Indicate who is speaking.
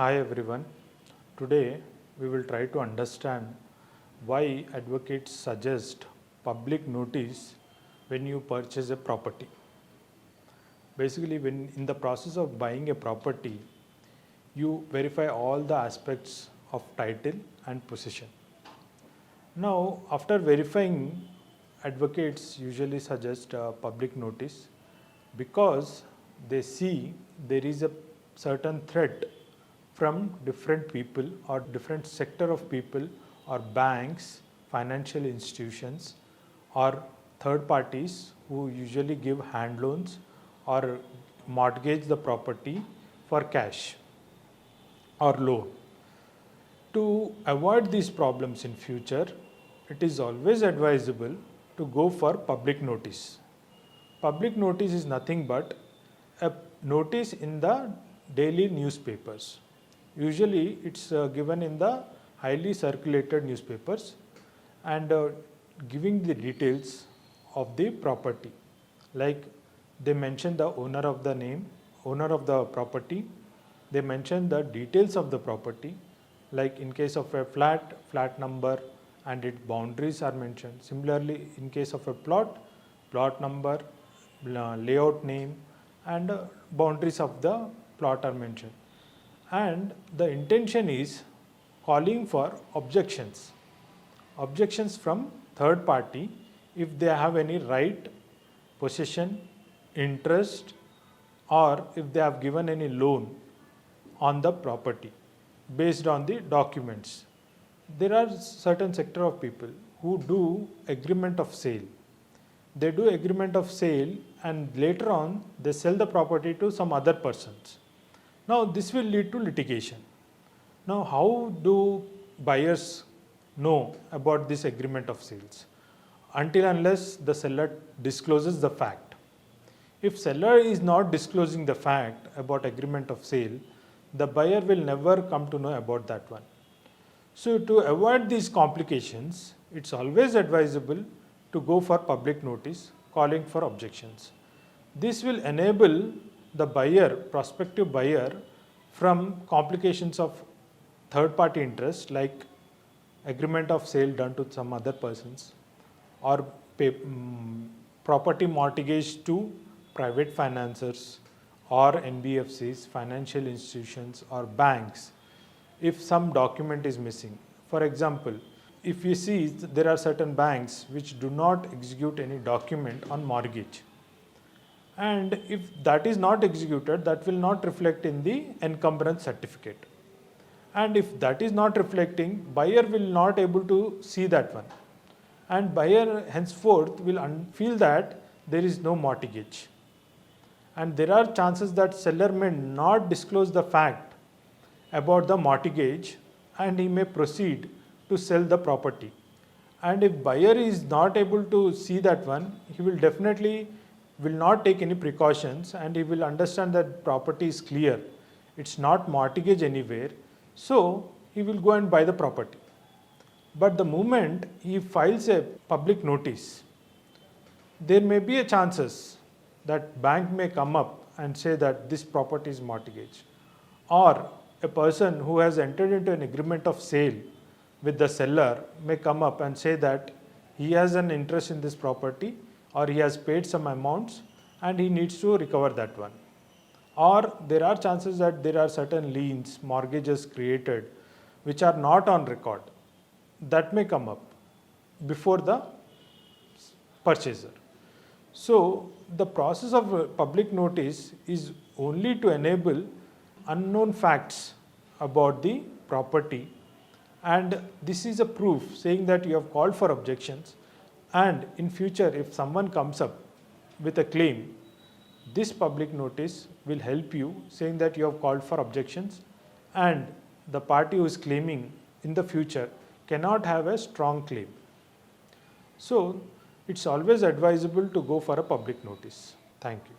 Speaker 1: Hi everyone. Today we will try to understand why advocates suggest public notice when you purchase a property. Basically, when in the process of buying a property, you verify all the aspects of title and possession. Now, after verifying, advocates usually suggest a public notice because they see there is a certain threat from different people or different sector of people or banks, financial institutions or third parties who usually give hand loans or mortgage the property for cash or loan. To avoid these problems in future, it is always advisable to go for public notice. Public notice is nothing but a notice in the daily newspapers. Usually it's given in the highly circulated newspapers and giving the details of the property. Like they mention the owner of the property, they mention the details of the property, like in case of a flat number and its boundaries are mentioned. Similarly, in case of a plot number, layout name and boundaries of the plot are mentioned. And the intention is calling for objections from third party if they have any right, possession, interest or if they have given any loan on the property based on the documents. There are certain sector of people who do agreement of sale. They do agreement of sale and later on they sell the property to some other persons. Now this will lead to litigation. Now how do buyers know about this agreement of sales? Until unless the seller discloses the fact. If seller is not disclosing the fact about agreement of sale, the buyer will never come to know about that one. So to avoid these complications, it's always advisable to go for public notice calling for objections. This will enable the buyer, prospective buyer, from complications of third party interest like agreement of sale done to some other persons or property mortgage to private financiers or NBFCs, financial institutions or banks if some document is missing. For example, if you see there are certain banks which do not execute any document on mortgage. And if that is not executed, that will not reflect in the encumbrance certificate. And if that is not reflecting, buyer will not able to see that one. And buyer henceforth will feel that there is no mortgage. And there are chances that seller may not disclose the fact about the mortgage and he may proceed to sell the property. And if buyer is not able to see that one, he will definitely will not take any precautions and he will understand that property is clear. It's not mortgage anywhere. So he will go and buy the property. But the moment he files a public notice, there may be a chances that bank may come up and say that this property is mortgage. Or a person who has entered into an agreement of sale with the seller may come up and say that he has an interest in this property or he has paid some amounts and he needs to recover that one. Or there are chances that there are certain liens, mortgages created which are not on record. That may come up before the purchaser. So the process of public notice is only to enable unknown facts about the property, and this is a proof saying that you have called for objections, and in future if someone comes up with a claim, this public notice will help you saying that you have called for objections and the party who is claiming in the future cannot have a strong claim. So it's always advisable to go for a public notice. Thank you.